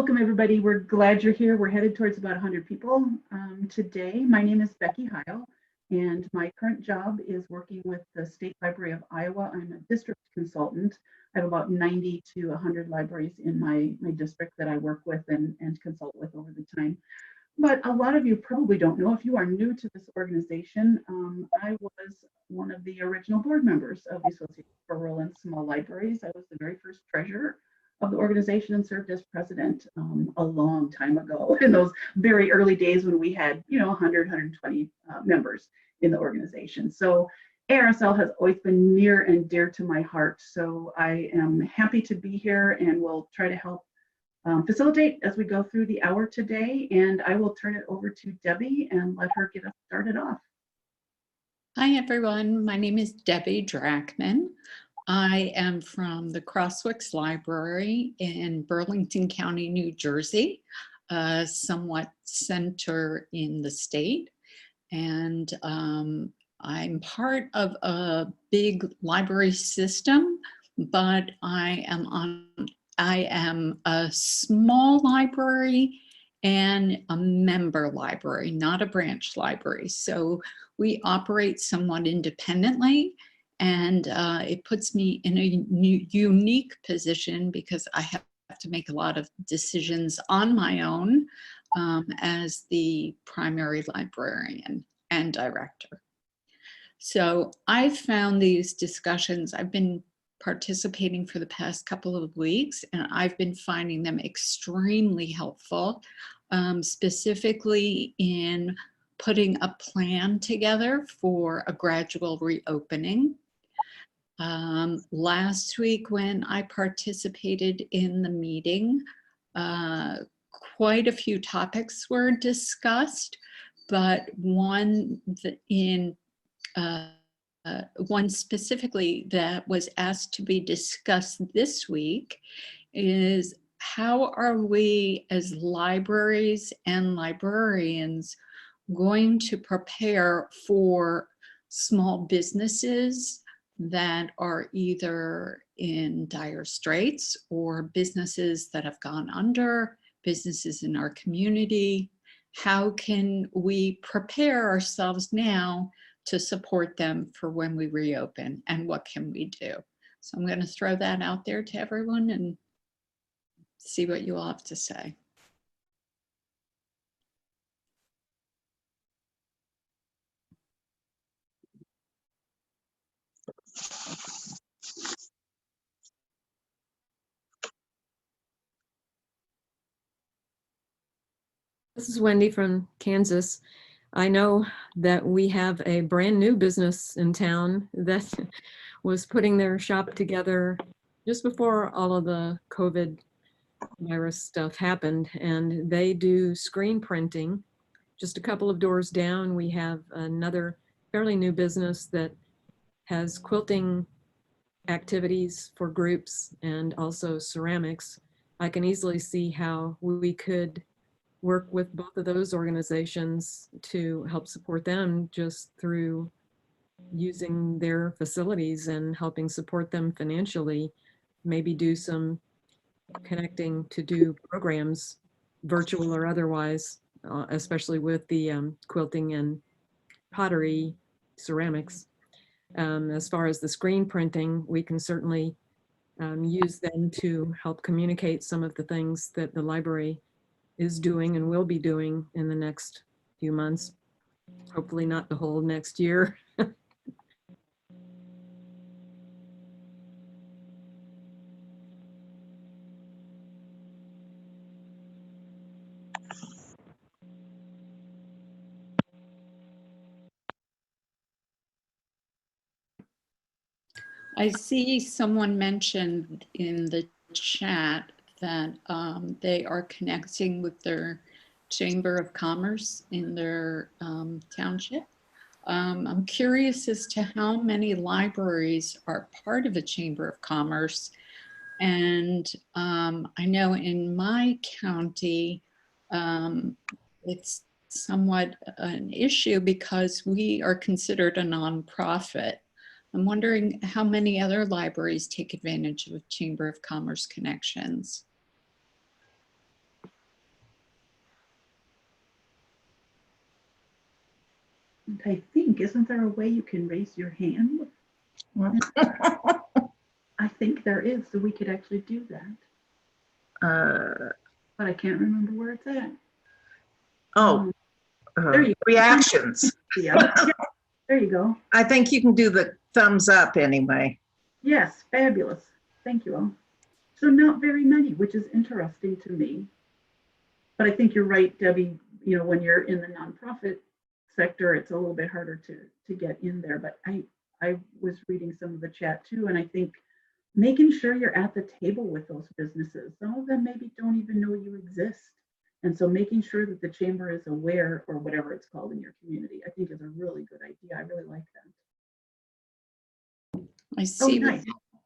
Welcome everybody. We're glad you're here. We're headed towards about 100 people today. My name is Becky Heil, and my current job is working with the State Library of Iowa. I'm a district consultant. I have about 90 to 100 libraries in my district that I work with and consult with over the time. But a lot of you probably don't know, if you are new to this organization, I was one of the original board members of the Association for Rural and Small Libraries. I was the very first treasurer of the organization and served as president a long time ago, in those very early days when we had, 100, 120 members in the organization. So ARSL has always been near and dear to my heart. So I am happy to be here and will try to help facilitate as we go through the hour today. And I will turn it over to Debbie and let her get us started off. Hi, everyone. My name is Debbie Drachman. I am from the Crosswicks Library in Burlington County, New Jersey, somewhat center in the state. And I'm part of a big library system, but I am a small library and a member library, not a branch library. So we operate somewhat independently. And it puts me in a unique position because I have to make a lot of decisions on my own as the primary librarian and director. So I found these discussions, I've been participating for the past couple of weeks, and I've been finding them extremely helpful, specifically in putting a plan together for a gradual reopening. Last week when I participated in the meeting, quite a few topics were discussed, but one specifically that was asked to be discussed this week is how are we as libraries and librarians going to prepare for small businesses that are either in dire straits or businesses that have gone under, businesses in our community. How can we prepare ourselves now to support them for when we reopen, and what can we do? So I'm going to throw that out there to everyone and see what you all have to say. This is Wendy from Kansas. I know that we have a brand new business in town that was putting their shop together just before all of the COVID virus stuff happened, and they do screen printing. Just a couple of doors down, we have another fairly new business that has quilting activities for groups and also ceramics. I can easily see how we could work with both of those organizations to help support them just through using their facilities and helping support them financially. Maybe do some connecting to do programs, virtual or otherwise, especially with the quilting and pottery ceramics. As far as the screen printing, we can certainly use them to help communicate some of the things that the library is doing and will be doing in the next few months. Hopefully not the whole next year. I see someone mentioned in the chat that they are connecting with their Chamber of Commerce in their township. I'm curious as to how many libraries are part of a Chamber of Commerce. And I know in my county, it's somewhat an issue because we are considered a nonprofit. I'm wondering how many other libraries take advantage of Chamber of Commerce connections. And I think, isn't there a way you can raise your hand? I think there is, so we could actually do that, but I can't remember where it's at. There you go. Reactions. Yeah, there you go. I think you can do the thumbs up anyway. Yes, fabulous. Thank you all. So not very many, which is interesting to me. But I think you're right, Debbie, you know, when you're in the nonprofit sector, it's a little bit harder to get in there. But I was reading some of the chat too, and I think making sure you're at the table with those businesses. Some of them maybe don't even know you exist. And so making sure that the chamber is aware, or whatever it's called in your community, I think is a really good idea. I really like that. I see nice.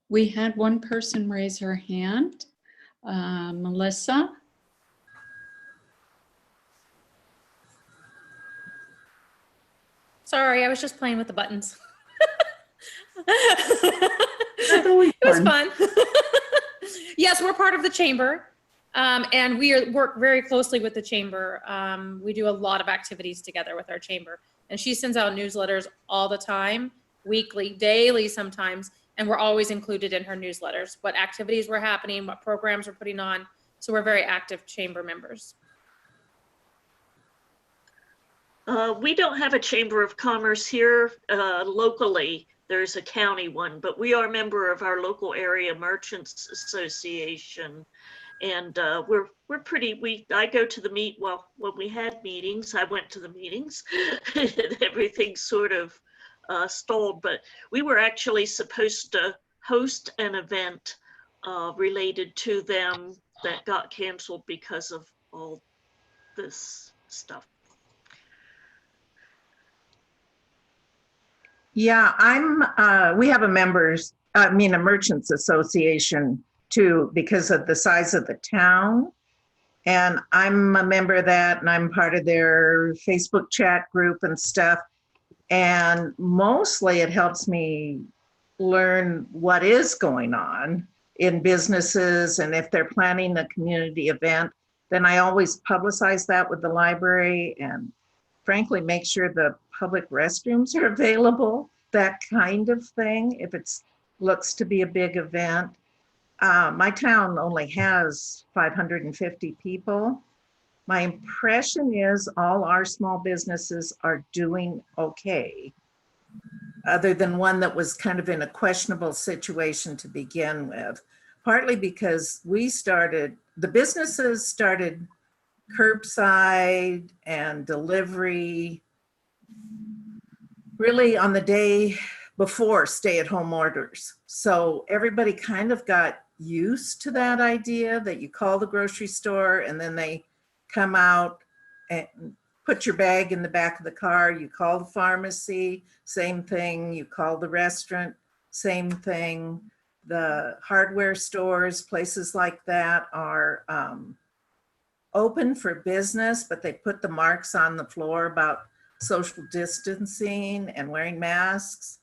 we had one person raise her hand. Melissa? Sorry, I was just playing with the buttons. That's always It was fun. Yes, we're part of the chamber, and we work very closely with the chamber. We do a lot of activities together with our chamber, and she sends out newsletters all the time, weekly, daily sometimes, and we're always included in her newsletters, what activities were happening, what programs we're putting on. So we're very active chamber members. We don't have a chamber of commerce here locally. There's a county one, but we are a member of our local area merchants association, and we're pretty. I go to the meet. Well, when we had meetings, I went to the meetings. And everything sort of stalled, but we were actually supposed to host an event related to them that got canceled because of all this stuff. Yeah, we have a merchants association too, because of the size of the town. And I'm a member of that, and I'm part of their Facebook chat group and stuff. And mostly it helps me learn what is going on in businesses. And if they're planning a community event, then I always publicize that with the library and frankly, make sure the public restrooms are available, that kind of thing, if it looks to be a big event. My town only has 550 people. My impression is all our small businesses are doing okay, other than one that was kind of in a questionable situation to begin with, partly because the businesses started curbside and delivery really on the day before stay-at-home orders. So everybody kind of got used to that idea that you call the grocery store and then they come out and put your bag in the back of the car. You call the pharmacy, same thing. You call the restaurant, same thing. The hardware stores, places like that are open for business, but they put the marks on the floor about social distancing and wearing masks.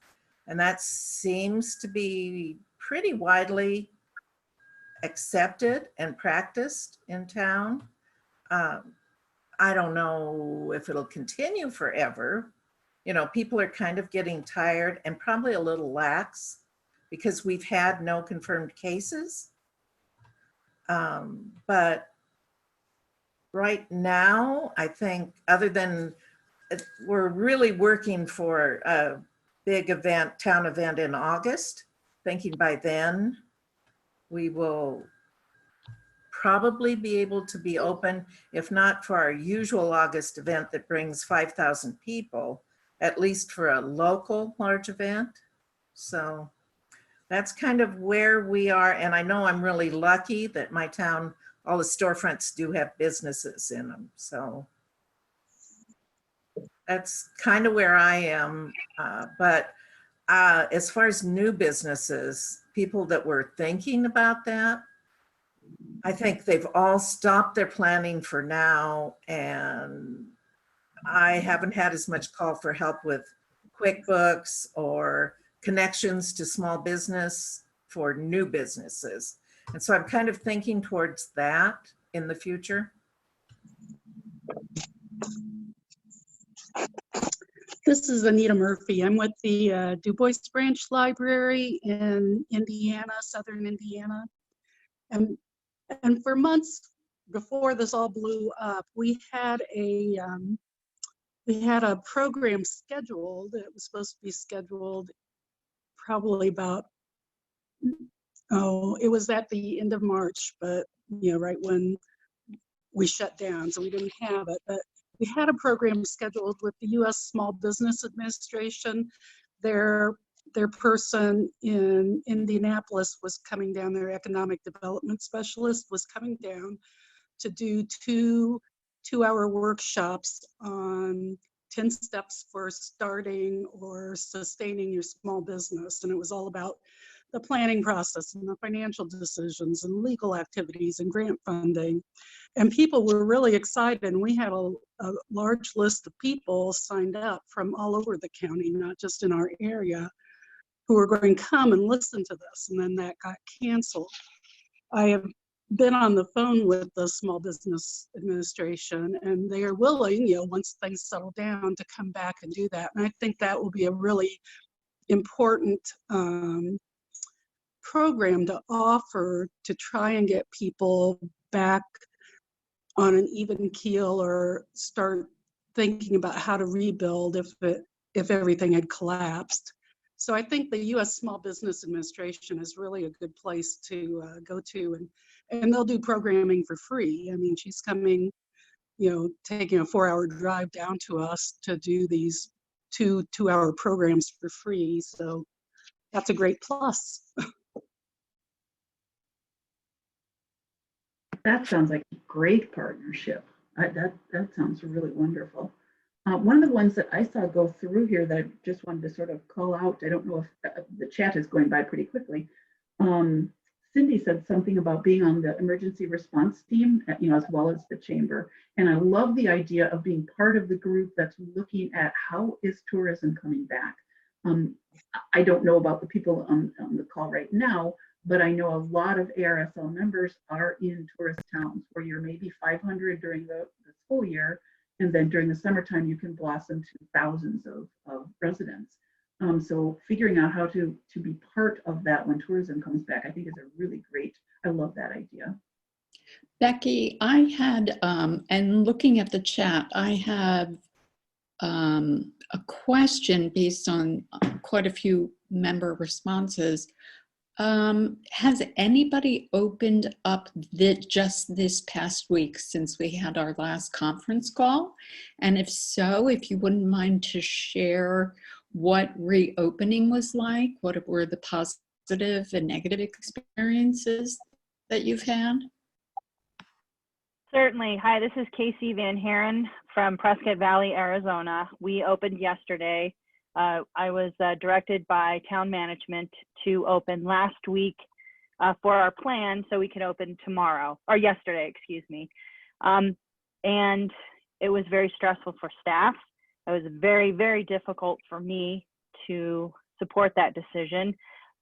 And that seems to be pretty widely accepted and practiced in town. I don't know if it'll continue forever. You know, people are kind of getting tired and probably a little lax because we've had no confirmed cases. But right now, I think other than we're really working for a big event, town event in August, thinking by then we will probably be able to be open, if not for our usual August event that brings 5,000 people, at least for a local large event. So that's kind of where we are. And I know I'm really lucky that my town, all the storefronts do have businesses in them. So that's kind of where I am. But as far as new businesses, people that were thinking about that, I think they've all stopped their planning for now. And I haven't had as much call for help with QuickBooks or connections to small business for new businesses. And so I'm kind of thinking towards that in the future. This is Anita Murphy. I'm with the Du Bois Branch Library in Indiana, Southern Indiana. And for months before this all blew up, we had a program scheduled. It was supposed to be scheduled probably about, it was at the end of March, but right when we shut down, so we didn't have it. But we had a program scheduled with the U.S. Small Business Administration. Their person in Indianapolis was coming down, their economic development specialist was coming down to do two-hour workshops on 10 steps for starting or sustaining your small business. And it was all about the planning process and the financial decisions and legal activities and grant funding. And people were really excited. And we had a large list of people signed up from all over the county, not just in our area, who were going to come and listen to this. And then that got canceled. I have been on the phone with the Small Business Administration, and they are willing, once things settle down, to come back and do that. And I think that will be a really important program to offer to try and get people back on an even keel or start thinking about how to rebuild if everything had collapsed. So I think the U.S. Small Business Administration is really a good place to go to, and they'll do programming for free. I mean, she's coming, taking a 4-hour drive down to us to do these two-hour programs for free. So that's a great plus. That sounds like a great partnership. That sounds really wonderful. One of the ones that I saw go through here that I just wanted to sort of call out, I don't know if the chat is going by pretty quickly. Cindy said something about being on the emergency response team, as well as the chamber. And I love the idea of being part of the group that's looking at how is tourism coming back. I don't know about the people on the call right now, but I know a lot of ARSL members are in tourist towns where you're maybe 500 during the school year, and then during the summertime you can blossom to thousands of residents. So figuring out how to be part of that when tourism comes back, I think is a really great, I love that idea. Becky, I had, and looking at the chat, I have a question based on quite a few member responses. Has anybody opened up just this past week since we had our last conference call? And if so, if you wouldn't mind to share what reopening was like, what were the positive and negative experiences that you've had? Certainly. Hi, this is Casey Van Haren from Prescott Valley, Arizona. We opened yesterday. I was directed by town management to open last week for our plan so we could open tomorrow, or yesterday, excuse me. And it was very stressful for staff. It was very, very difficult for me to support that decision.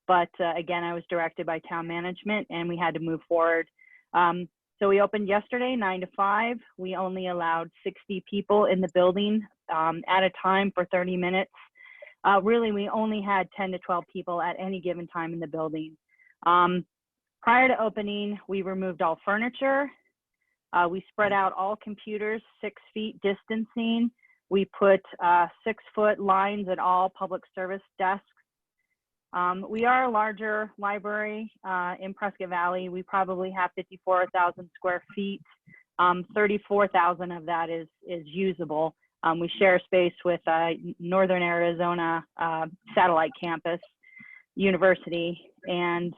But again, I was directed by town management and we had to move forward. So we opened yesterday, 9 to 5. We only allowed 60 people in the building at a time for 30 minutes. Really, we only had 10 to 12 people at any given time in the building. Prior to opening, we removed all furniture. We spread out all computers 6 feet distancing. We put 6-foot lines at all public service desks. We are a larger library in Prescott Valley. We probably have 54,000 square feet. 34,000 of that is usable. We share space with Northern Arizona Satellite Campus University, and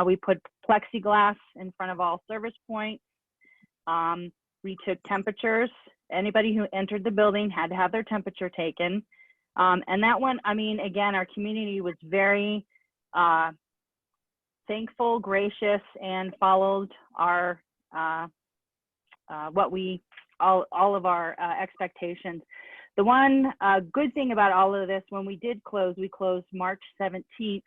we put plexiglass in front of all service points. We took temperatures. Anybody who entered the building had to have their temperature taken. And that one, I mean, again, our community was very thankful, gracious, and followed our all of our expectations. The one good thing about all of this, when we did close, we closed March 17th,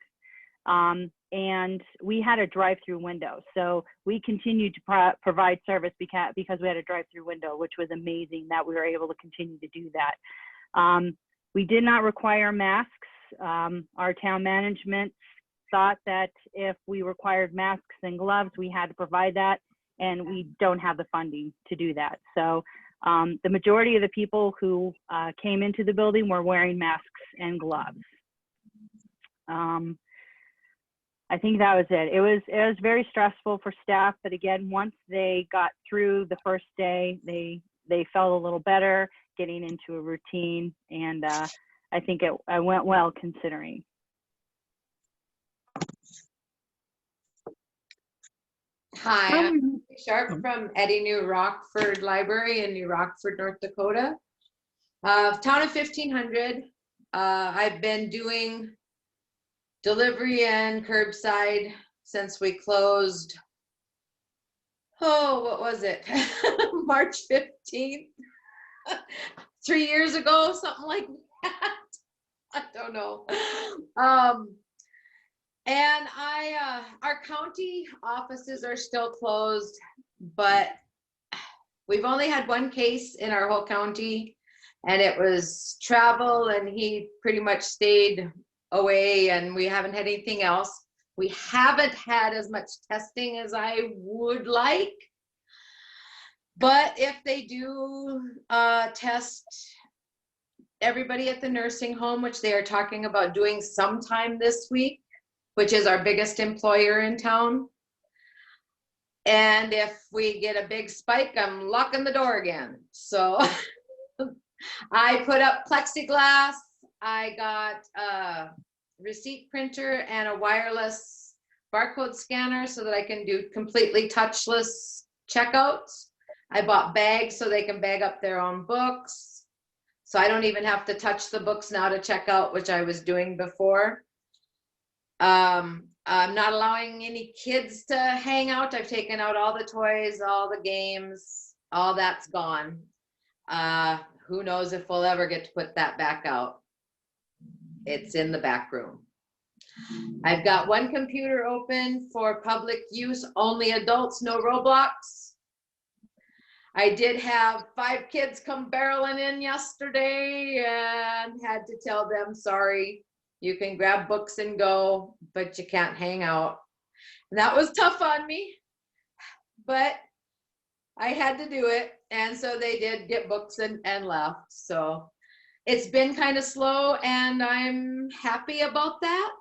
and we had a drive-through window. So we continued to provide service because we had a drive-through window, which was amazing that we were able to continue to do that. We did not require masks. Our town management thought that if we required masks and gloves, we had to provide that, and we don't have the funding to do that. So the majority of the people who came into the building were wearing masks and gloves. I think that was it. It was very stressful for staff, but again, once they got through the first day, they felt a little better, getting into a routine, and I think it went well considering. Hi, I'm Sharp from Eddie New Rockford Library in New Rockford, North Dakota. Town of 1,500. I've been doing delivery and curbside since we closed, what was it? March 15th, 3 years ago, something like that. I don't know. And our county offices are still closed, but we've only had one case in our whole county, and it was travel, and he pretty much stayed away, and we haven't had anything else. We haven't had as much testing as I would like, but if they do test everybody at the nursing home, which they are talking about doing sometime this week, which is our biggest employer in town. And if we get a big spike, I'm locking the door again. So I put up plexiglass. I got a receipt printer and a wireless barcode scanner so that I can do completely touchless checkouts. I bought bags so they can bag up their own books. So I don't even have to touch the books now to check out, which I was doing before. I'm not allowing any kids to hang out. I've taken out all the toys, all the games, all that's gone. Who knows if we'll ever get to put that back out. It's in the back room. I've got one computer open for public use, only adults, no Roblox. I did have 5 kids come barreling in yesterday and had to tell them, sorry, you can grab books and go, but you can't hang out. And that was tough on me, but I had to do it. And so they did get books and left. So it's been kind of slow, and I'm happy about that.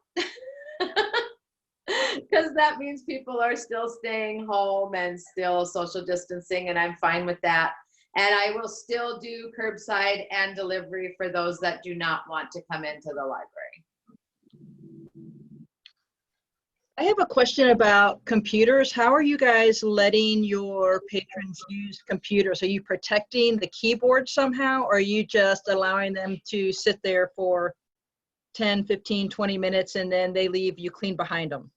Because that means people are still staying home and still social distancing, and I'm fine with that. And I will still do curbside and delivery for those that do not want to come into the library. I have a question about computers. How are you guys letting your patrons use computers? Are you protecting the keyboard somehow, or are you just allowing them to sit there for 10, 15, 20 minutes and then they leave, you clean behind them?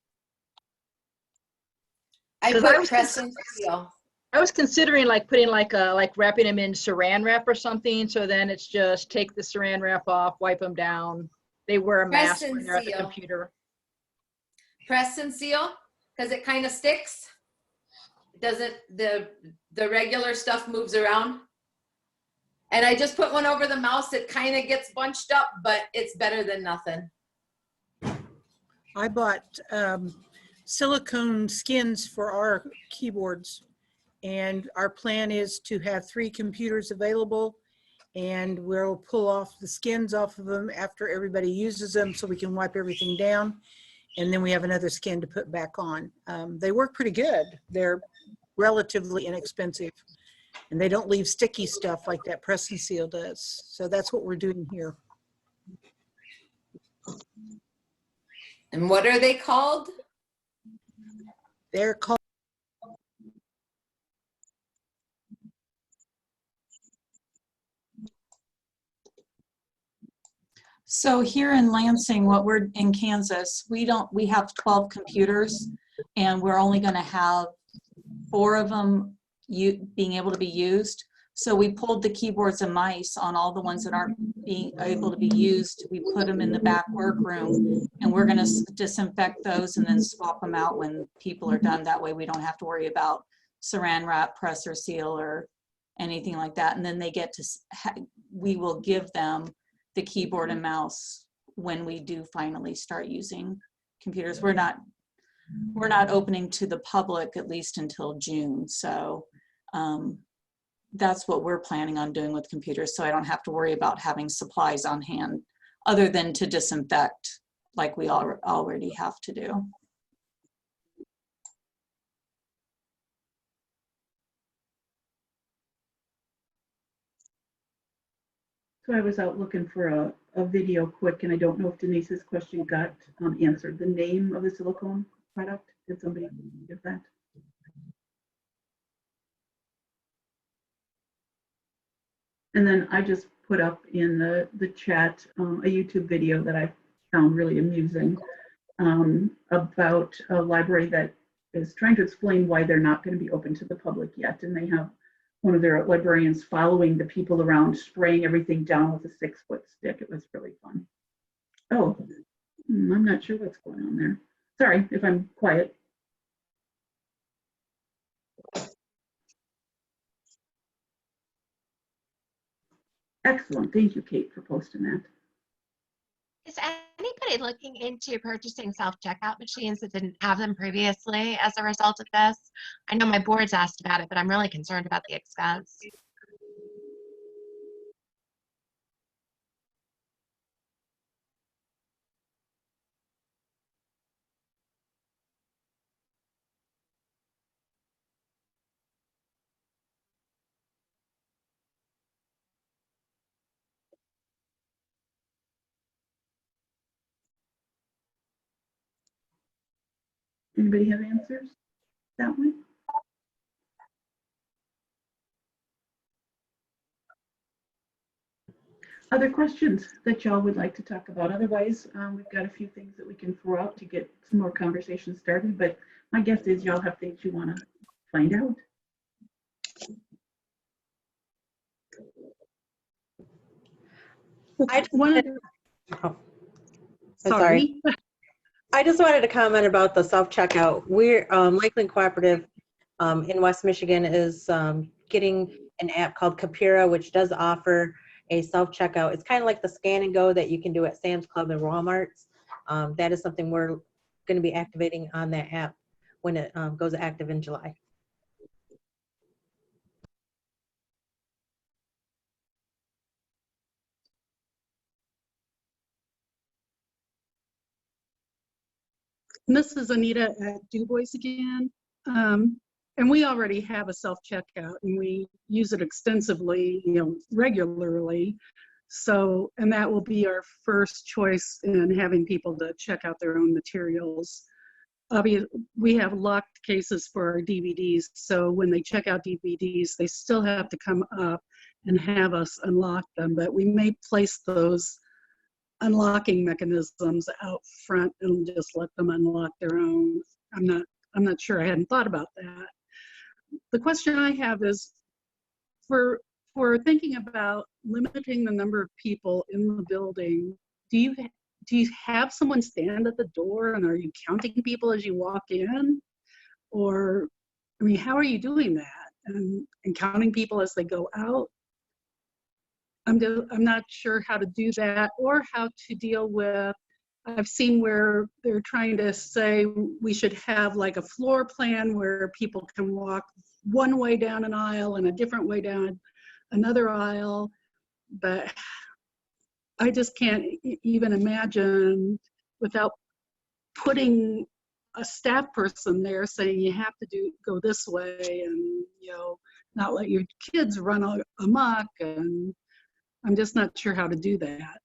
I put press and seal. I was considering like putting like wrapping them in saran wrap or something, so then it's just take the saran wrap off, wipe them down. They wear a mask when they're at the computer. Press and seal, because it kind of sticks. It doesn't, the regular stuff moves around. And I just put one over the mouse. It kind of gets bunched up, but it's better than nothing. I bought silicone skins for our keyboards, and our plan is to have 3 computers available, and we'll pull off the skins off of them after everybody uses them so we can wipe everything down. And then we have another skin to put back on. They work pretty good. They're relatively inexpensive, and they don't leave sticky stuff like that press and seal does. So that's what we're doing here. And what are they called? They're called So here in Lansing, what we're in Kansas, we have 12 computers, and we're only going to have 4 of them being able to be used. So we pulled the keyboards and mice on all the ones that aren't being able to be used. We put them in the back workroom, and we're going to disinfect those and then swap them out when people are done. That way we don't have to worry about saran wrap, press or seal or anything like that. And then they get to, we will give them the keyboard and mouse when we do finally start using computers. We're not opening to the public at least until June. So that's what we're planning on doing with computers, so I don't have to worry about having supplies on hand other than to disinfect like we already have to do. So I was out looking for a video quick, and I don't know if Denise's question got answered. The name of the silicone product, did somebody give that? And then I just put up in the chat a YouTube video that I found really amusing about a library that is trying to explain why they're not going to be open to the public yet. And they have one of their librarians following the people around, spraying everything down with a 6-foot stick. It was really fun. Oh, I'm not sure what's going on there. Sorry if I'm quiet. Excellent. Thank you, Kate, for posting that. Is anybody looking into purchasing self-checkout machines that didn't have them previously as a result of this? I know my board's asked about it, but I'm really concerned about the expense. Anybody have answers that way? Other questions that y'all would like to talk about? Otherwise, we've got a few things that we can throw out to get some more conversation started, but my guess is y'all have things you want to find out. I just wanted to comment about the self-checkout. We're Lakeland Cooperative in West Michigan is getting an app called Capira, which does offer a self-checkout. It's kind of like the scan and go that you can do at Sam's Club and Walmart's. That is something we're going to be activating on that app when it goes active in July. This is Anita at Du Bois again. And we already have a self-checkout and we use it extensively, regularly. So, and that will be our first choice in having people to check out their own materials. Obviously, we have locked cases for our DVDs. So when they check out DVDs, they still have to come up and have us unlock them. But we may place those unlocking mechanisms out front and just let them unlock their own. I'm not sure. I hadn't thought about that. The question I have is for thinking about limiting the number of people in the building, do you have someone stand at the door and are you counting people as you walk in? Or, I mean, how are you doing that? And counting people as they go out? I'm not sure how to do that or how to deal with, I've seen where they're trying to say we should have like a floor plan where people can walk one way down an aisle and a different way down another aisle, but I just can't even imagine without putting a staff person there saying you have to go this way and not let your kids run amok, and I'm just not sure how to do that.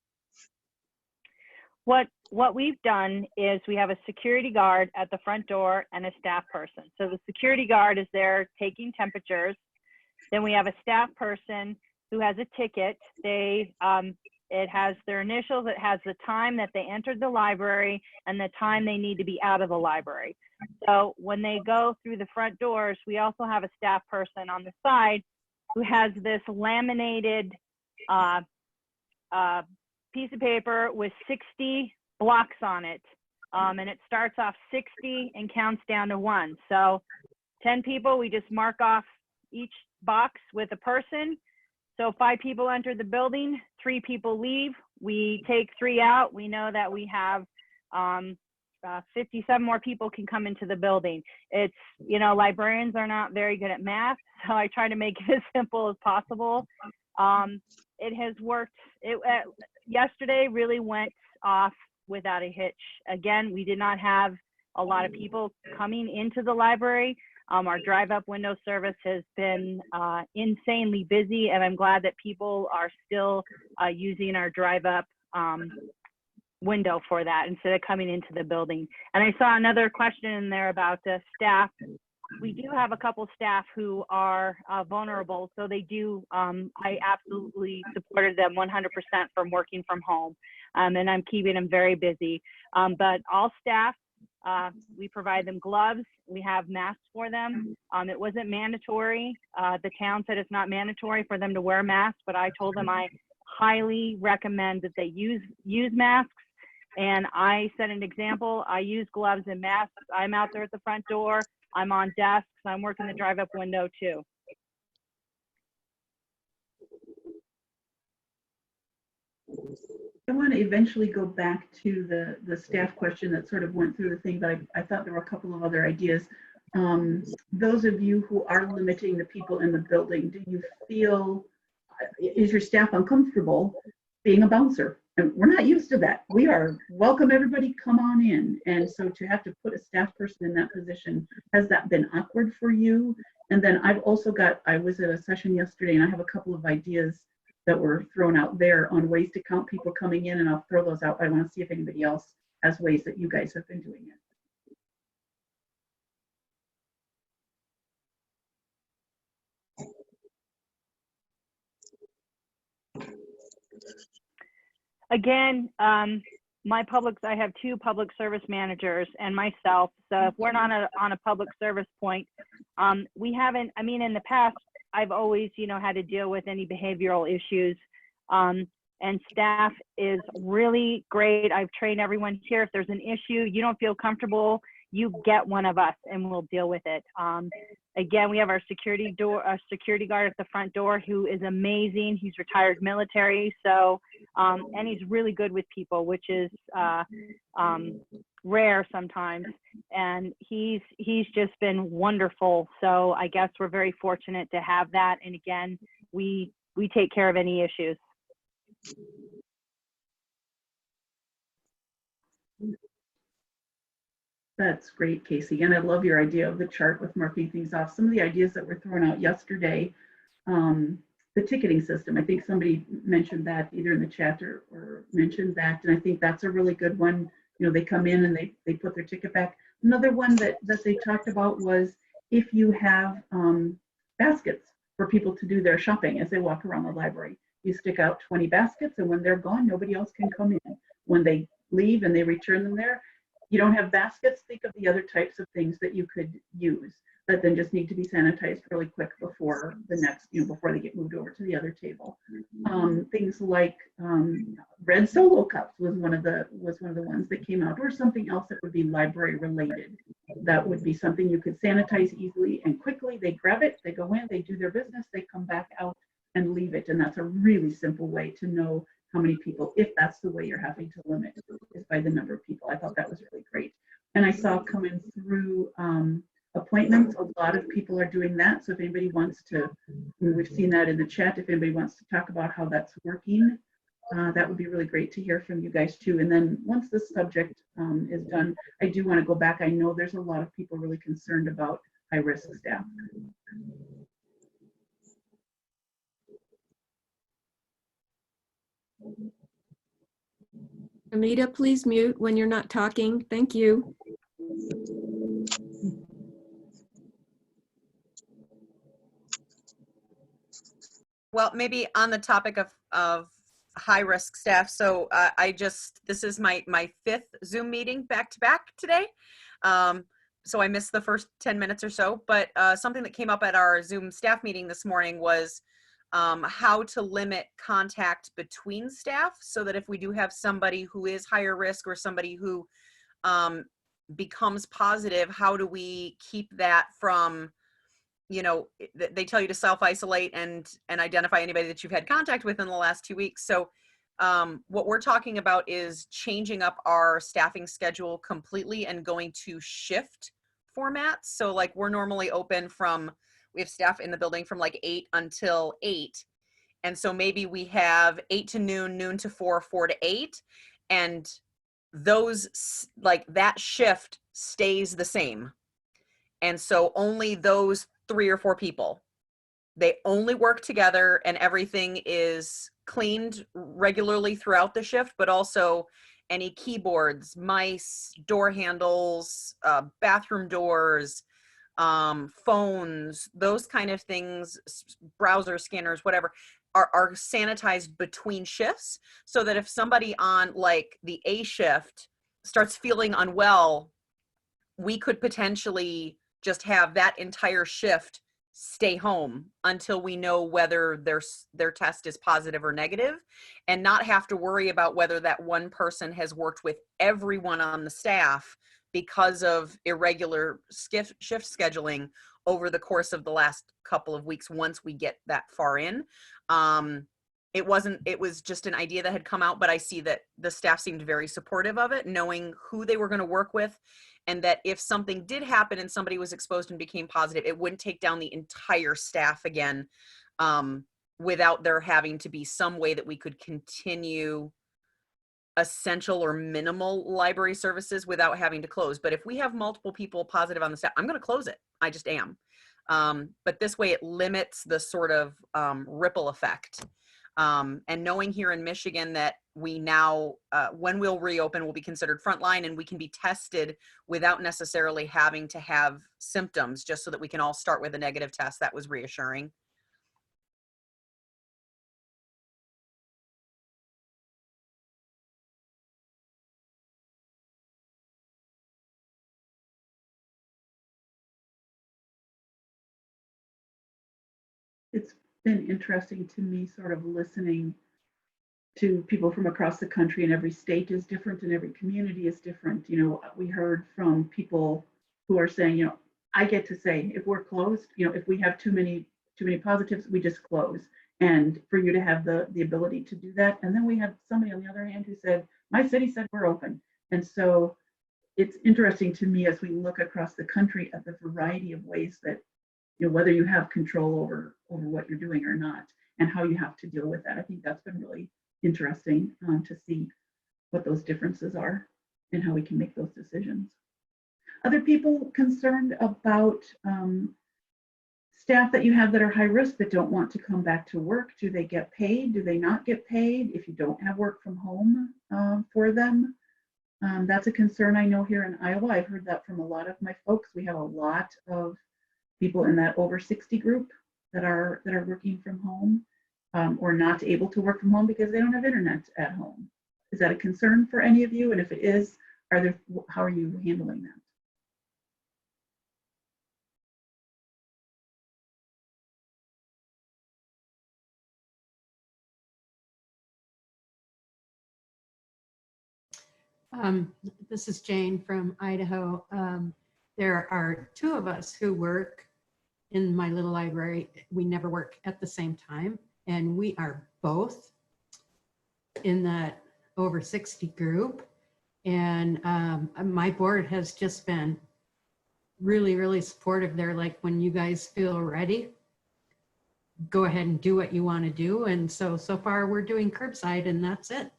What we've done is we have a security guard at the front door and a staff person. So the security guard is there taking temperatures. Then we have a staff person who has a ticket. It has their initials, it has the time that they entered the library and the time they need to be out of the library. So when they go through the front doors, we also have a staff person on the side who has this laminated piece of paper with 60 blocks on it. And it starts off 60 and counts down to 1. So 10 people, we just mark off each box with a person. So 5 people enter the building, 3 people leave, we take 3 out. We know that we have 57 more people can come into the building. It's, you know, librarians are not very good at math, so I try to make it as simple as possible. It has worked. Yesterday really went off without a hitch. Again, we did not have a lot of people coming into the library. Our drive-up window service has been insanely busy, and I'm glad that people are still using our drive-up window for that instead of coming into the building. And I saw another question in there about the staff. We do have a couple staff who are vulnerable, so they do, I absolutely supported them 100% from working from home, and I'm keeping them very busy. But all staff, we provide them gloves. We have masks for them. It wasn't mandatory. The town said it's not mandatory for them to wear masks, but I told them I highly recommend that they use masks. And I set an example. I use gloves and masks. I'm out there at the front door. I'm on desks. I'm working the drive-up window too. I want to eventually go back to the staff question that sort of went through the thing, but I thought there were a couple of other ideas. Those of you who are limiting the people in the building, do you feel, is your staff uncomfortable being a bouncer? And we're not used to that. We are welcome everybody, come on in. And so to have to put a staff person in that position, has that been awkward for you? And then I've also got, I was at a session yesterday and I have a couple of ideas that were thrown out there on ways to count people coming in, and I'll throw those out. I want to see if anybody else has ways that you guys have been doing it. Again, I have 2 public service managers and myself. So if we're not on a public service point, we haven't, I mean, in the past, I've always, you know, had to deal with any behavioral issues. And staff is really great. I've trained everyone here. If there's an issue, you don't feel comfortable, you get one of us and we'll deal with it. Again, we have our security guard at the front door who is amazing. He's retired military, so and he's really good with people, which is rare sometimes. And he's just been wonderful. So I guess we're very fortunate to have that. And again, we take care of any issues. That's great, Casey. And I love your idea of the chart with marking things off. Some of the ideas that were thrown out yesterday, the ticketing system, I think somebody mentioned that either in the chat or mentioned that. And I think that's a really good one. You know, they come in and they put their ticket back. Another one that they talked about was if you have baskets for people to do their shopping as they walk around the library. You stick out 20 baskets, and when they're gone, nobody else can come in. When they leave and they return them there, you don't have baskets. Think of the other types of things that you could use that then just need to be sanitized really quick before the next, you know, before they get moved over to the other table. Things like red Solo cups was one of the ones that came out, or something else that would be library related. That would be something you could sanitize easily and quickly. They grab it, they go in, they do their business, they come back out and leave it. And that's a really simple way to know how many people, if that's the way you're having to limit, is by the number of people. I thought that was really great. And I saw coming through appointments, a lot of people are doing that. So if anybody wants to, we've seen that in the chat, if anybody wants to talk about how that's working, that would be really great to hear from you guys too. And then once this subject is done, I do want to go back. I know there's a lot of people really concerned about high-risk staff. Amita, please mute when you're not talking. Thank you. Well, maybe on the topic of high-risk staff. So this is my 5th Zoom meeting back-to-back today. So I missed the first 10 minutes or so, but something that came up at our Zoom staff meeting this morning was how to limit contact between staff, so that if we do have somebody who is higher risk or somebody who becomes positive, how do we keep that from you know, they tell you to self-isolate and identify anybody that you've had contact with in the last 2 weeks. So what we're talking about is changing up our staffing schedule completely and going to shift formats. So like we're normally open we have staff in the building from like 8 until 8. And so maybe we have 8 to noon, noon to 4, 4 to 8. And those, like that shift stays the same. And so only those 3 or 4 people, they only work together and everything is cleaned regularly throughout the shift, but also any keyboards, mice, door handles, bathroom doors, phones, those kind of things, browser scanners, whatever, are sanitized between shifts, so that if somebody on like the A shift starts feeling unwell, we could potentially just have that entire shift stay home until we know whether their test is positive or negative, and not have to worry about whether that one person has worked with everyone on the staff because of irregular shift scheduling over the course of the last couple of weeks once we get that far in. It was just an idea that had come out, but I see that the staff seemed very supportive of it, knowing who they were going to work with, and that if something did happen and somebody was exposed and became positive, it wouldn't take down the entire staff again, without there having to be some way that we could continue essential or minimal library services without having to close. But if we have multiple people positive on the staff, I'm going to close it. I just am. But this way it limits the sort of ripple effect. And knowing here in Michigan that we now, when we'll reopen, will be considered frontline, and we can be tested without necessarily having to have symptoms, just so that we can all start with a negative test, that was reassuring. It's been interesting to me sort of listening to people from across the country, and every state is different and every community is different. You know, we heard from people who are saying, you know, I get to say, if we're closed, you know, if we have too many positives, we just close. And for you to have the ability to do that. And then we have somebody on the other hand who said, my city said we're open. And so it's interesting to me as we look across the country at the variety of ways that, you know, whether you have control over what you're doing or not, and how you have to deal with that. I think that's been really interesting to see what those differences are and how we can make those decisions. Other people concerned about staff that you have that are high risk that don't want to come back to work. Do they get paid? Do they not get paid if you don't have work from home for them? That's a concern I know here in Iowa. I've heard that from a lot of my folks. We have a lot of people in that over 60 group that are working from home, or not able to work from home because they don't have internet at home. Is that a concern for any of you? And if it is, how are you handling that? This is Jane from Idaho. There are 2 of us who work in my little library. We never work at the same time, and we are both in that over 60 group. And my board has just been really, really supportive. They're like, when you guys feel ready, go ahead and do what you want to do. And so far we're doing curbside, and that's it.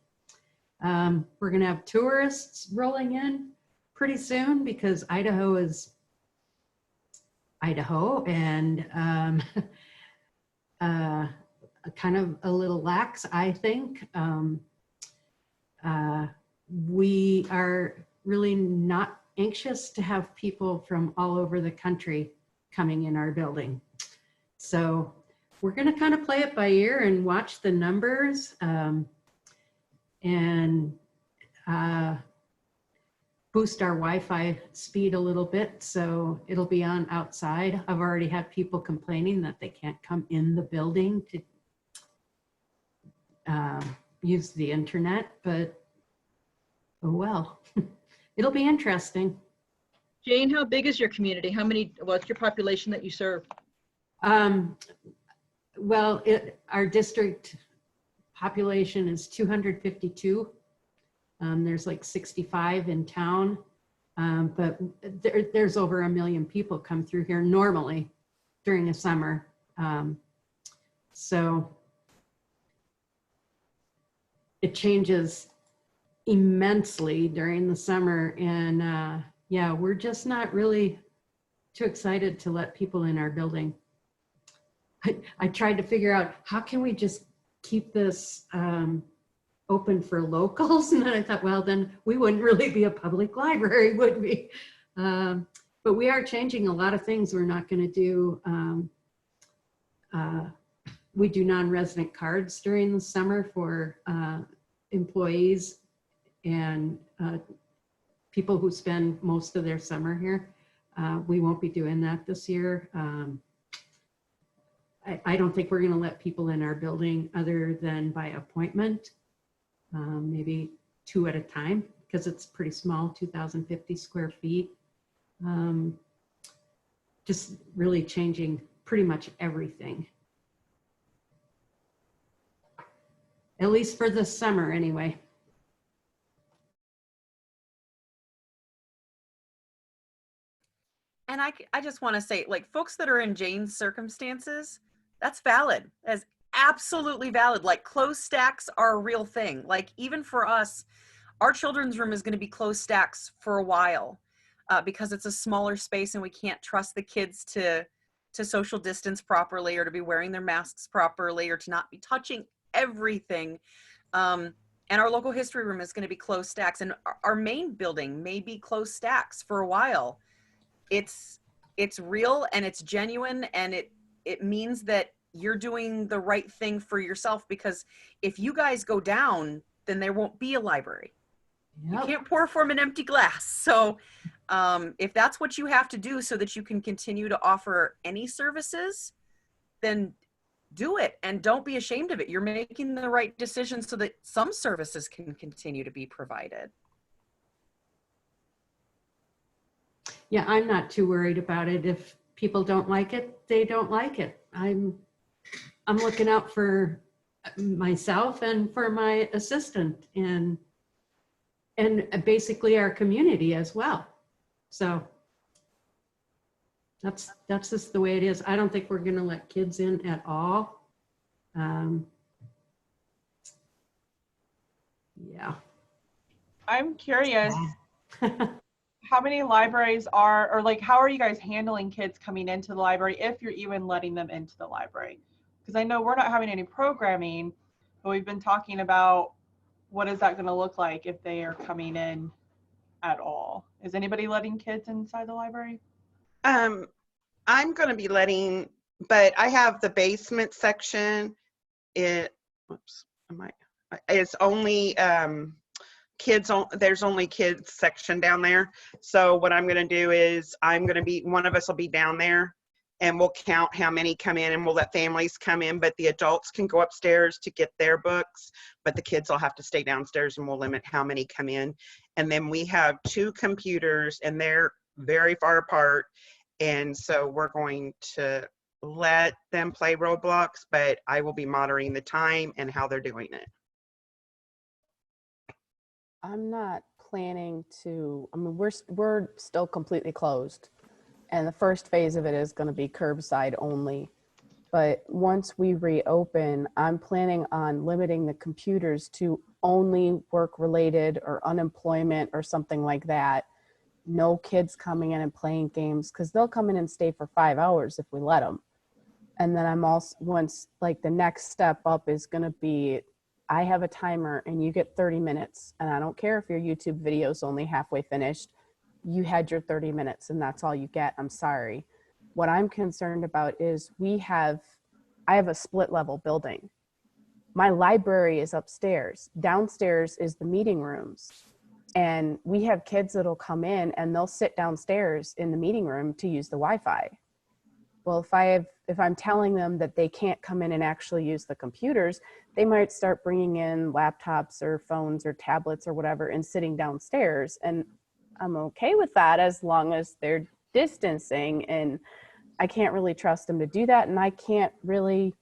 We're going to have tourists rolling in pretty soon because Idaho is Idaho, and kind of a little lax, I think. We are really not anxious to have people from all over the country coming in our building. So we're going to kind of play it by ear and watch the numbers, and boost our Wi-Fi speed a little bit, so it'll be on outside. I've already had people complaining that they can't come in the building to use the internet, but oh well. It'll be interesting. Jane, how big is your community? What's your population that you serve? Well, our district population is 252. There's like 65 in town, but there's over 1 million people come through here normally during the summer. So it changes immensely during the summer. And yeah, we're just not really too excited to let people in our building. I tried to figure out how can we just keep this open for locals, and then I thought, well, then we wouldn't really be a public library, would we? But we are changing a lot of things. We're not going to do. We do non-resident cards during the summer for employees and people who spend most of their summer here. We won't be doing that this year. I don't think we're going to let people in our building other than by appointment, maybe 2 at a time, because it's pretty small, 2,050 square feet. Just really changing pretty much everything. At least for this summer anyway. And I just want to say, like, folks that are in Jane's circumstances, that's valid. That's absolutely valid. Like, closed stacks are a real thing. Like, even for us, our children's room is going to be closed stacks for a while because it's a smaller space and we can't trust the kids to social distance properly or to be wearing their masks properly or to not be touching everything. And our local history room is going to be closed stacks, and our main building may be closed stacks for a while. It's real and it's genuine, and it means that you're doing the right thing for yourself, because if you guys go down, then there won't be a library. Yep. You can't pour from an empty glass. So if that's what you have to do so that you can continue to offer any services, then do it, and don't be ashamed of it. You're making the right decision so that some services can continue to be provided. Yeah, I'm not too worried about it. If people don't like it, they don't like it. I'm looking out for myself and for my assistant and basically our community as well. So that's just the way it is. I don't think we're going to let kids in at all. Yeah. I'm curious. How many libraries or like, how are you guys handling kids coming into the library, if you're even letting them into the library? Because I know we're not having any programming, but we've been talking about what is that going to look like if they are coming in at all. Is anybody letting kids inside the library? I'm going to be letting, but I have the basement section. It's only there's only kids section down there. So what I'm going to do is one of us will be down there, and we'll count how many come in, and we'll let families come in, but the adults can go upstairs to get their books, but the kids will have to stay downstairs, and we'll limit how many come in. And then we have 2 computers, and they're very far apart. And so we're going to let them play Roblox, but I will be monitoring the time and how they're doing it. I'm not planning to, I mean, we're still completely closed. And the first phase of it is going to be curbside only. But once we reopen, I'm planning on limiting the computers to only work-related or unemployment or something like that. No kids coming in and playing games, because they'll come in and stay for 5 hours if we let them. And then I'm also, once, like, the next step up is going to be, I have a timer and you get 30 minutes. And I don't care if your YouTube video is only halfway finished. You had your 30 minutes and that's all you get. I'm sorry. What I'm concerned about is I have a split level building. My library is upstairs. Downstairs is the meeting rooms. And we have kids that'll come in and they'll sit downstairs in the meeting room to use the Wi-Fi. Well, if I'm telling them that they can't come in and actually use the computers, they might start bringing in laptops or phones or tablets or whatever and sitting downstairs. And I'm okay with that as long as they're distancing and I can't really trust them to do that, and I can't really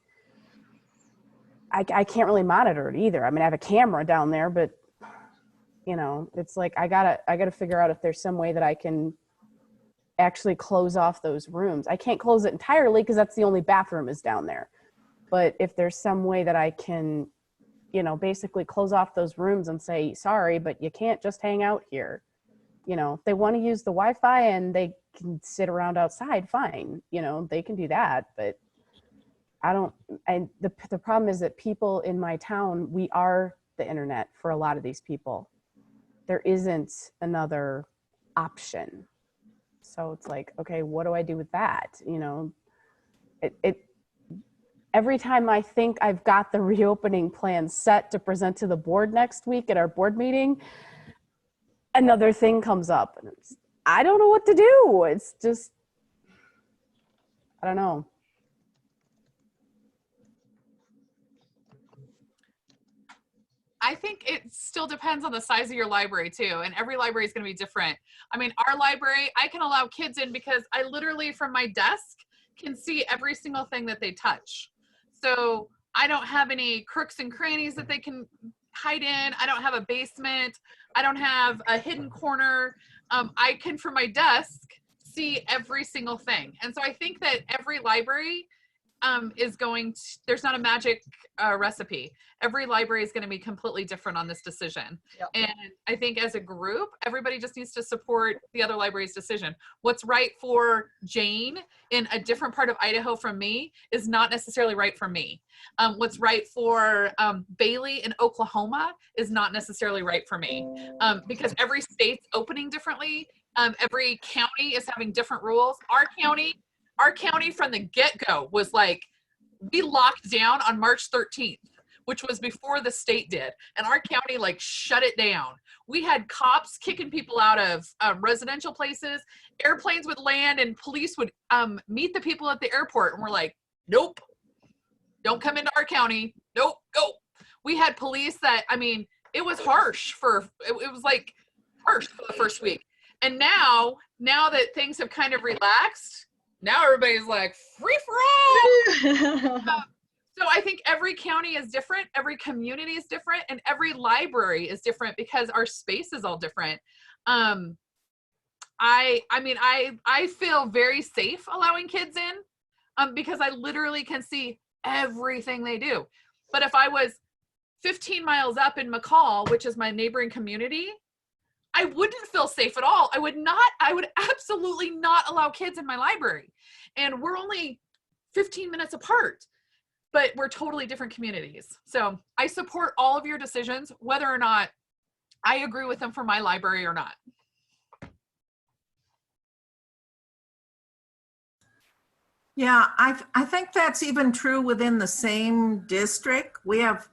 monitor it either. I mean, I have a camera down there, but you know, it's like I gotta figure out if there's some way that I can actually close off those rooms. I can't close it entirely because that's the only bathroom is down there. But if there's some way that I can, you know, basically close off those rooms and say, sorry, but you can't just hang out here. You know, if they want to use the Wi-Fi and they can sit around outside, fine. You know, they can do that, but I don't, and the problem is that people in my town, we are the internet for a lot of these people. There isn't another option. So it's like, okay, what do I do with that? You know, every time I think I've got the reopening plan set to present to the board next week at our board meeting, another thing comes up and I don't know what to do. It's just, I don't know. I think it still depends on the size of your library too. And every library is going to be different. I mean, our library, I can allow kids in because I literally from my desk can see every single thing that they touch. So I don't have any crooks and crannies that they can hide in. I don't have a basement. I don't have a hidden corner. I can, from my desk, see every single thing. And so I think that every library is going to, there's not a magic recipe. Every library is going to be completely different on this decision. Yep. And I think as a group, everybody just needs to support the other library's decision. What's right for Jane in a different part of Idaho from me is not necessarily right for me. What's right for Bailey in Oklahoma is not necessarily right for me because every state's opening differently. Every county is having different rules. Our county from the get-go was like, we locked down on March 13th, which was before the state did. And our county like shut it down. We had cops kicking people out of residential places. Airplanes would land and police would meet the people at the airport. And we're like, nope, don't come into our county. Nope, go. We had police that, I mean, it was harsh it was like harsh for the first week. And now that things have kind of relaxed, now everybody's like free for all. So I think every county is different, every community is different, and every library is different because our space is all different. I mean, I feel very safe allowing kids in because I literally can see everything they do. But if I was 15 miles up in McCall, which is my neighboring community, I wouldn't feel safe at all. I would absolutely not allow kids in my library. And we're only 15 minutes apart, but we're totally different communities. So I support all of your decisions, whether or not I agree with them for my library or not. Yeah, I think that's even true within the same district. We have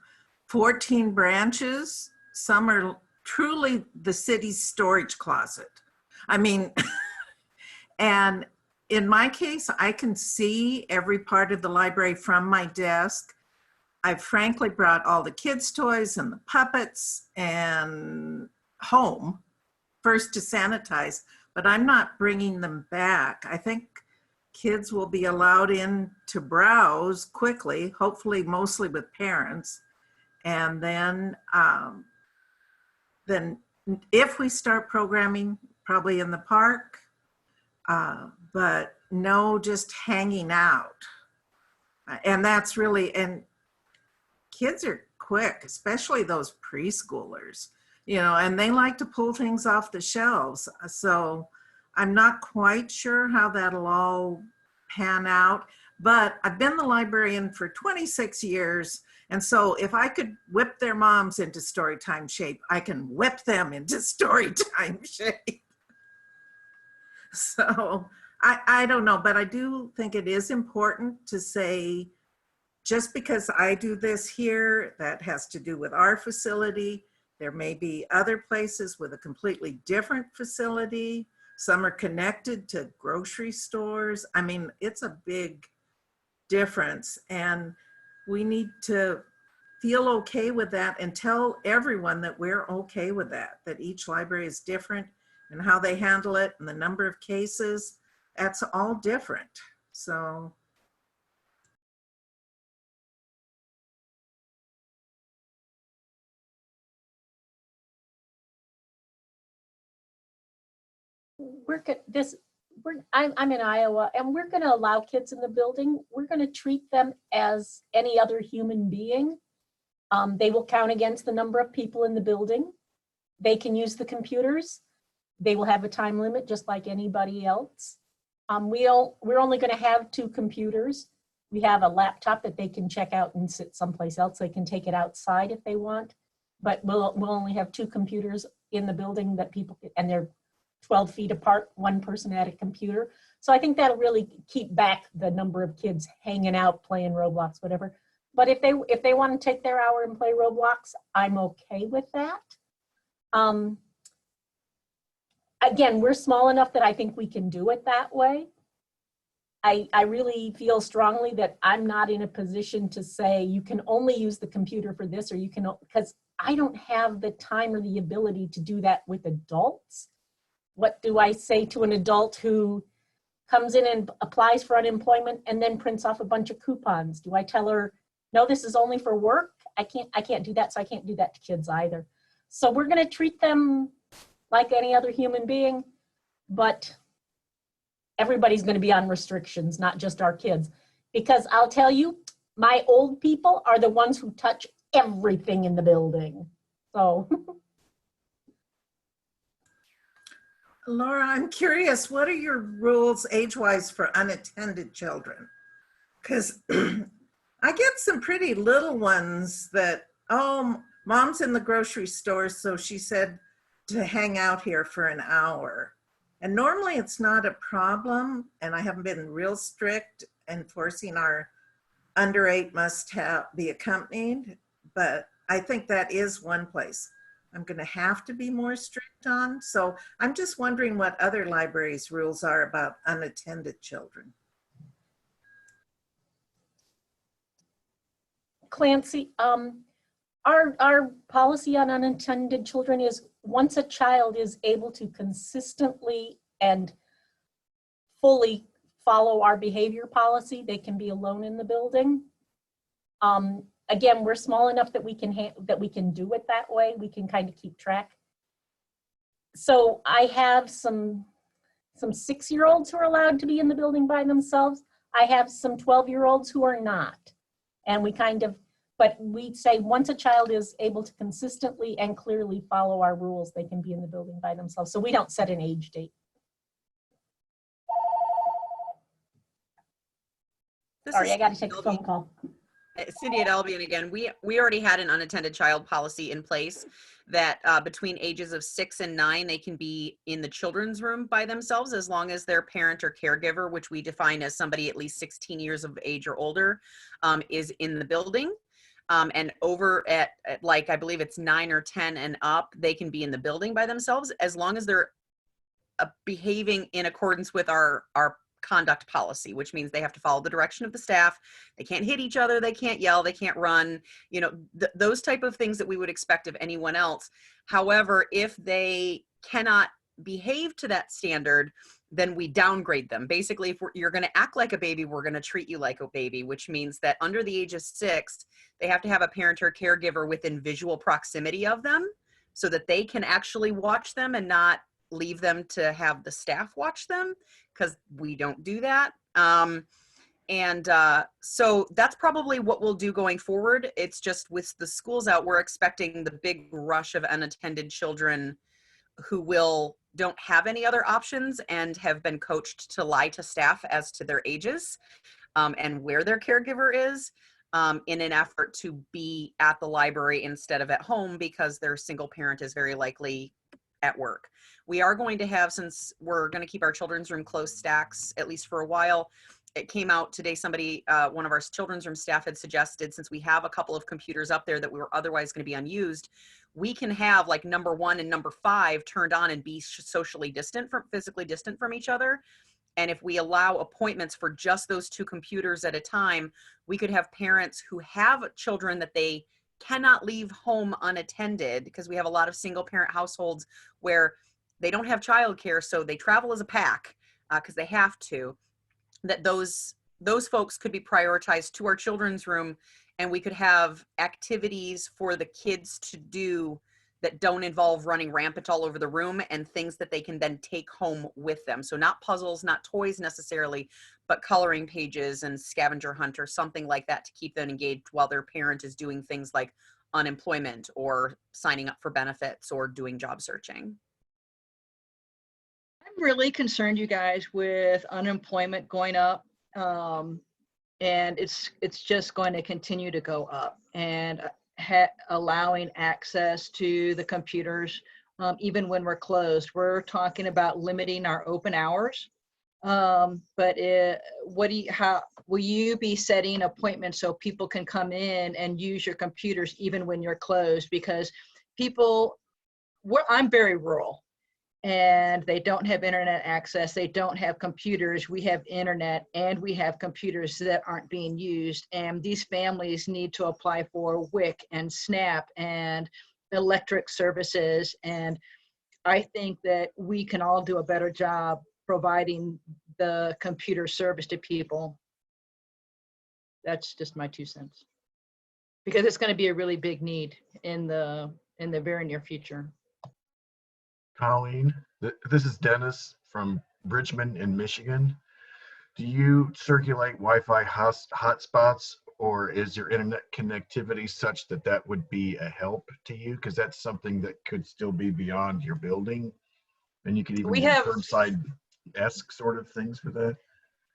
14 branches. Some are truly the city's storage closet. I mean, and in my case, I can see every part of the library from my desk. I've frankly brought all the kids' toys and the puppets and home first to sanitize, but I'm not bringing them back. I think kids will be allowed in to browse quickly, hopefully mostly with parents. And then if we start programming, probably in the park, but no just hanging out. And that's really, and kids are quick, especially those preschoolers, you know, and they like to pull things off the shelves. So I'm not quite sure how that'll all pan out, but I've been the librarian for 26 years. And so if I could whip their moms into storytime shape, I can whip them into storytime shape. So I don't know, but I do think it is important to say, just because I do this here, that has to do with our facility. There may be other places with a completely different facility. Some are connected to grocery stores. I mean, it's a big difference, and we need to feel okay with that and tell everyone that we're okay with that, that each library is different and how they handle it and the number of cases, that's all different. So I'm in Iowa, and we're going to allow kids in the building. We're going to treat them as any other human being. They will count against the number of people in the building. They can use the computers. They will have a time limit just like anybody else. We're only going to have 2 computers. We have a laptop that they can check out and sit someplace else. They can take it outside if they want, but we'll only have 2 computers in the building that people, and they're 12 feet apart, one person at a computer. So I think that'll really keep back the number of kids hanging out, playing Roblox, whatever. But if they want to take their hour and play Roblox, I'm okay with that. Again, we're small enough that I think we can do it that way. I really feel strongly that I'm not in a position to say you can only use the computer for this, or you can, because I don't have the time or the ability to do that with adults. What do I say to an adult who comes in and applies for unemployment and then prints off a bunch of coupons? Do I tell her, no, this is only for work? I can't do that, so I can't do that to kids either. So we're going to treat them like any other human being, but everybody's going to be on restrictions, not just our kids. Because I'll tell you, my old people are the ones who touch everything in the building. So. Laura, I'm curious, what are your rules age-wise for unattended children? Because I get some pretty little ones that, oh, mom's in the grocery store, so she said to hang out here for an hour. And normally it's not a problem, and I haven't been real strict enforcing our under 8 must be accompanied, but I think that is one place I'm going to have to be more strict on. So I'm just wondering what other libraries' rules are about unattended children. Clancy, our policy on unattended children is once a child is able to consistently and fully follow our behavior policy, they can be alone in the building. Again, we're small enough that we can do it that way. We can kind of keep track. So I have some 6-year-olds who are allowed to be in the building by themselves. I have some 12-year-olds who are not. And we kind of, but we say once a child is able to consistently and clearly follow our rules, they can be in the building by themselves. So we don't set an age date. Sorry, I got to take a phone call. Cindy at Albion again. We already had an unattended child policy in place that between ages of 6 and 9, they can be in the children's room by themselves as long as their parent or caregiver, which we define as somebody at least 16 years of age or older, is in the building. And over at like, I believe it's 9 or 10 and up, they can be in the building by themselves as long as they're behaving in accordance with our conduct policy, which means they have to follow the direction of the staff. They can't hit each other. They can't yell. They can't run, you know, those type of things that we would expect of anyone else. However, if they cannot behave to that standard, then we downgrade them. Basically, if you're going to act like a baby, we're going to treat you like a baby, which means that under the age of 6, they have to have a parent or caregiver within visual proximity of them so that they can actually watch them and not leave them to have the staff watch them, because we don't do that. So that's probably what we'll do going forward. It's just with the schools out, we're expecting the big rush of unattended children who don't have any other options and have been coached to lie to staff as to their ages and where their caregiver is in an effort to be at the library instead of at home because their single parent is very likely at work. We are going to have, since we're going to keep our children's room closed stacks, at least for a while, it came out today, somebody, one of our children's room staff had suggested, since we have a couple of computers up there that we were otherwise going to be unused, we can have like number 1 and number 5 turned on and be physically distant from each other. And if we allow appointments for just those 2 computers at a time, we could have parents who have children that they cannot leave home unattended, because we have a lot of single parent households where they don't have childcare, so they travel as a pack because they have to. that those folks could be prioritized to our children's room, and we could have activities for the kids to do that don't involve running rampant all over the room, and things that they can then take home with them. So not puzzles, not toys necessarily, but coloring pages and scavenger hunt or something like that to keep them engaged while their parent is doing things like unemployment or signing up for benefits or doing job searching. I'm really concerned, you guys, with unemployment going up. And it's just going to continue to go up, and allowing access to the computers, even when we're closed. We're talking about limiting our open hours. But how will you be setting appointments so people can come in and use your computers even when you're closed? Because I'm very rural, and they don't have internet access. They don't have computers. We have internet, and we have computers that aren't being used. And these families need to apply for WIC and SNAP and electric services. And I think that we can all do a better job providing the computer service to people. That's just my 2 cents. Because it's going to be a really big need in the very near future. Colleen, this is Dennis from Bridgman in Michigan. Do you circulate Wi-Fi hotspots, or is your internet connectivity such that that would be a help to you? Because that's something that could still be beyond your building, and you could even do curbside-esque sort of things for that.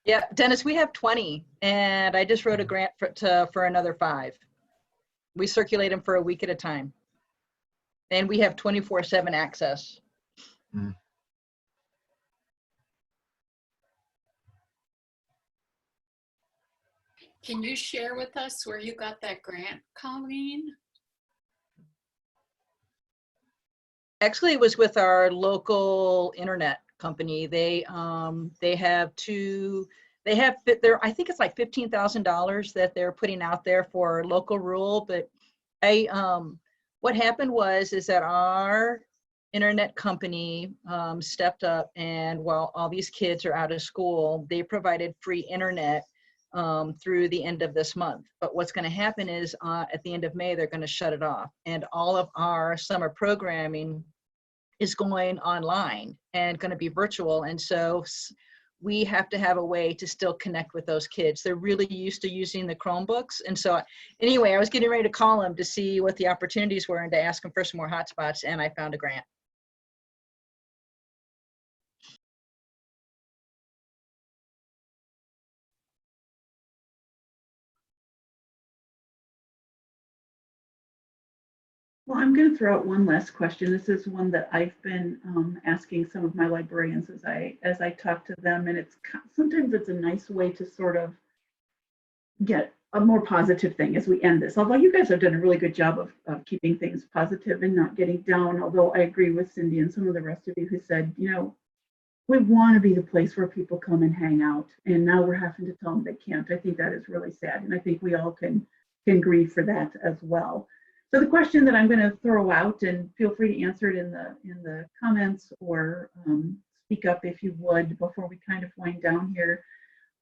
Yeah, Dennis, we have 20, and I just wrote a grant for another 5. We circulate them for a week at a time, and we have 24/7 access. Mm. Can you share with us where you got that grant, Colleen? Actually, it was with our local internet company. They have I think it's like $15,000 that they're putting out there for local rural. But what happened was that our internet company stepped up, and while all these kids are out of school, they provided free internet through the end of this month. But what's going to happen is at the end of May, they're going to shut it off, and all of our summer programming is going online and going to be virtual. And so we have to have a way to still connect with those kids. They're really used to using the Chromebooks. And so anyway, I was getting ready to call them to see what the opportunities were and to ask them for some more hotspots, and I found a grant. Well, I'm going to throw out one last question. This is one that I've been asking some of my librarians as I talk to them, and sometimes it's a nice way to sort of get a more positive thing as we end this. Although you guys have done a really good job of keeping things positive and not getting down. Although I agree with Cindy and some of the rest of you who said, we want to be the place where people come and hang out, and now we're having to tell them they can't. I think that is really sad, and I think we all can grieve for that as well. So the question that I'm going to throw out, and feel free to answer it in the comments or speak up if you would before we kind of wind down here.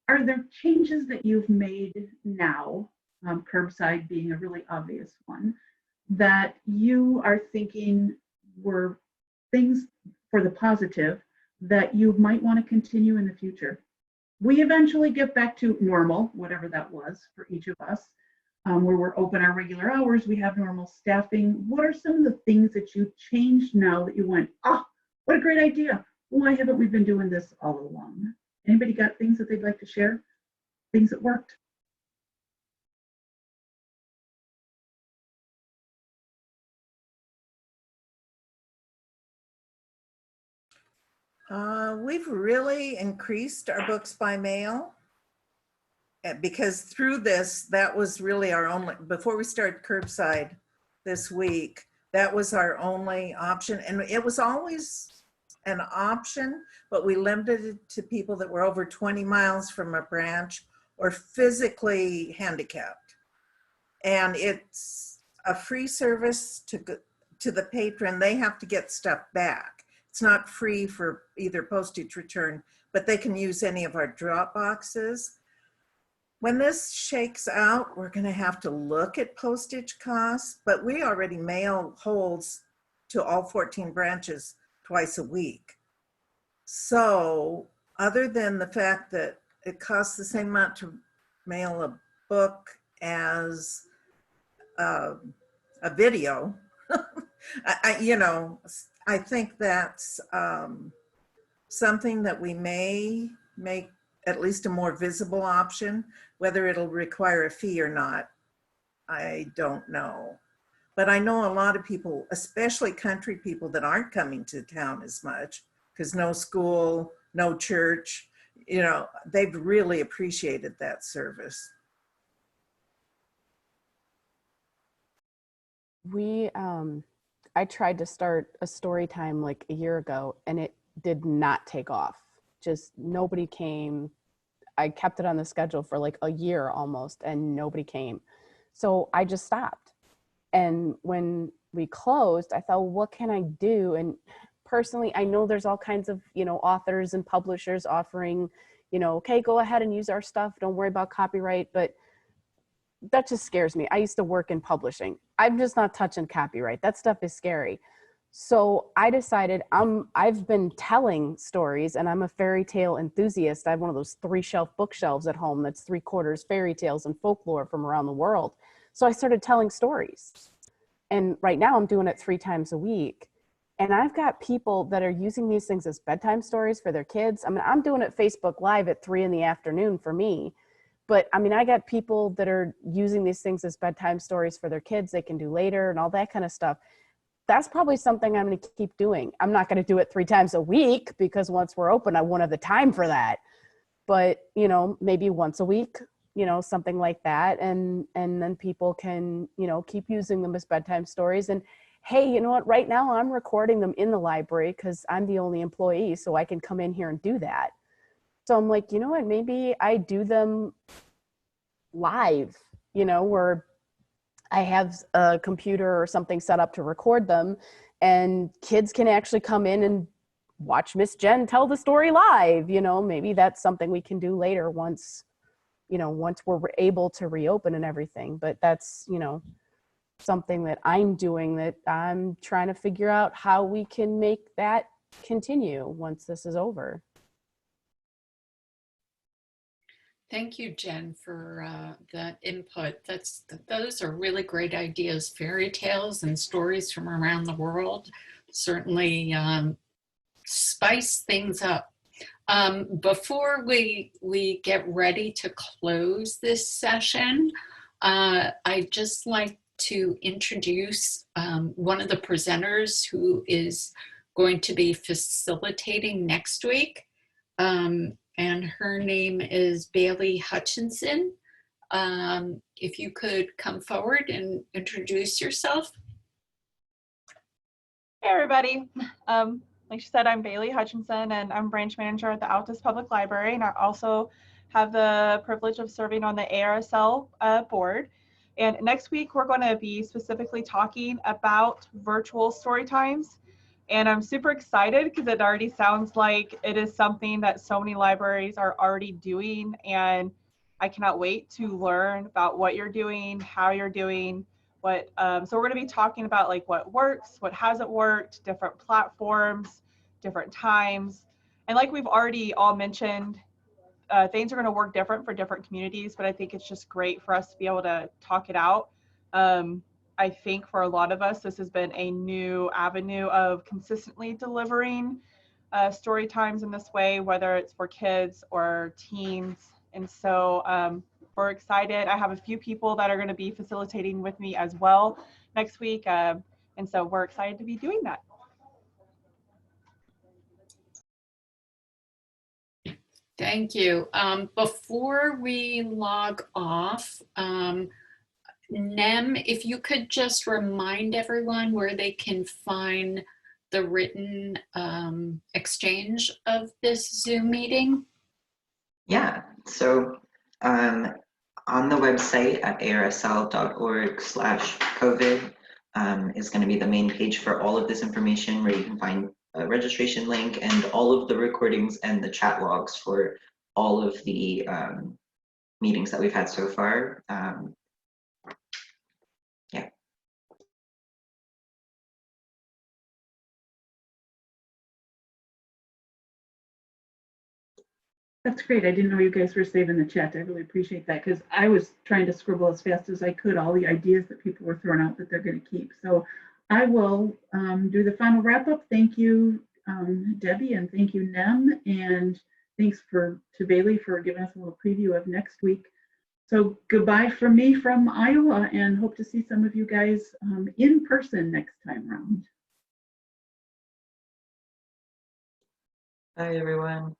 Are there changes that you've made now, curbside being a really obvious one, that you are thinking were things for the positive that you might want to continue in the future? We eventually get back to normal, whatever that was for each of us. Where we're open our regular hours, we have normal staffing. What are some of the things that you changed now that you went, what a great idea. Why haven't we been doing this all along? Anybody got things that they'd like to share? Things that worked? We've really increased our books by mail. Because through this, that was really our only, before we started curbside this week, that was our only option. And it was always an option, but we limited it to people that were over 20 miles from a branch or physically handicapped. And it's a free service to the patron. They have to get stuff back. It's not free for either postage return, but they can use any of our drop boxes. When this shakes out, we're going to have to look at postage costs, but we already mail holds to all 14 branches twice a week. So other than the fact that it costs the same amount to mail a book as a video, I think that's something that we may make at least a more visible option. Whether it'll require a fee or not, I don't know. But I know a lot of people, especially country people that aren't coming to town as much because no school, no church, they've really appreciated that service. I tried to start a story time like a year ago and it did not take off. Just nobody came. I kept it on the schedule for like a year almost and nobody came. So I just stopped. And when we closed, I thought, well, what can I do? And personally, I know there's all kinds of, authors and publishers offering, okay, go ahead and use our stuff. Don't worry about copyright. But that just scares me. I used to work in publishing. I'm just not touching copyright. That stuff is scary. So I decided I've been telling stories and I'm a fairy tale enthusiast. I have one of those 3-shelf bookshelves at home that's 3/4 fairy tales and folklore from around the world. So I started telling stories. And right now I'm doing it 3 times a week. And I've got people that are using these things as bedtime stories for their kids. I mean, I'm doing it Facebook Live at 3 p.m. for me. But I mean, I got people that are using these things as bedtime stories for their kids they can do later and all that kind of stuff. That's probably something I'm going to keep doing. I'm not going to do it 3 times a week because once we're open, I won't have the time for that. But, maybe once a week, something like that. And then people can, keep using them as bedtime stories. And hey, you know what? Right now I'm recording them in the library because I'm the only employee, so I can come in here and do that. So I'm like, you know what? Maybe I do them live, where I have a computer or something set up to record them and kids can actually come in and watch Miss Jen tell the story live. Maybe that's something we can do later once we're able to reopen and everything. But that's, something that I'm doing that I'm trying to figure out how we can make that continue once this is over. Thank you, Jen, for that input. Those are really great ideas. Fairy tales and stories from around the world certainly spice things up. Before we get ready to close this session, I'd just like to introduce one of the presenters who is going to be facilitating next week. And her name is Bailey Hutchinson. If you could come forward and introduce yourself. Hey everybody, like she said, I'm Bailey Hutchinson and I'm branch manager at the Altus Public Library, and I also have the privilege of serving on the ARSL board. And next week we're going to be specifically talking about virtual story times. And I'm super excited because it already sounds like it is something that so many libraries are already doing. And I cannot wait to learn about what you're doing, how you're doing, so we're going to be talking about like what works, what hasn't worked, different platforms, different times. And like we've already all mentioned, things are going to work different for different communities, but I think it's just great for us to be able to talk it out. I think for a lot of us, this has been a new avenue of consistently delivering story times in this way, whether it's for kids or teens. And so we're excited. I have a few people that are going to be facilitating with me as well next week. And so we're excited to be doing that. Thank you. Before we log off, Nem, if you could just remind everyone where they can find the written exchange of this Zoom meeting. Yeah, so on the website at arsl.org/COVID is going to be the main page for all of this information where you can find registration link and all of the recordings and the chat logs for all of the meetings that we've had so far. Yeah. That's great. I didn't know you guys were saving the chat. I really appreciate that because I was trying to scribble as fast as I could all the ideas that people were throwing out that they're going to keep. So I will do the final wrap up. Thank you, Debbie, and thank you, Nem, and thanks to Bailey for giving us a little preview of next week. So goodbye from me from Iowa, and hope to see some of you guys in person next time around. Bye, everyone.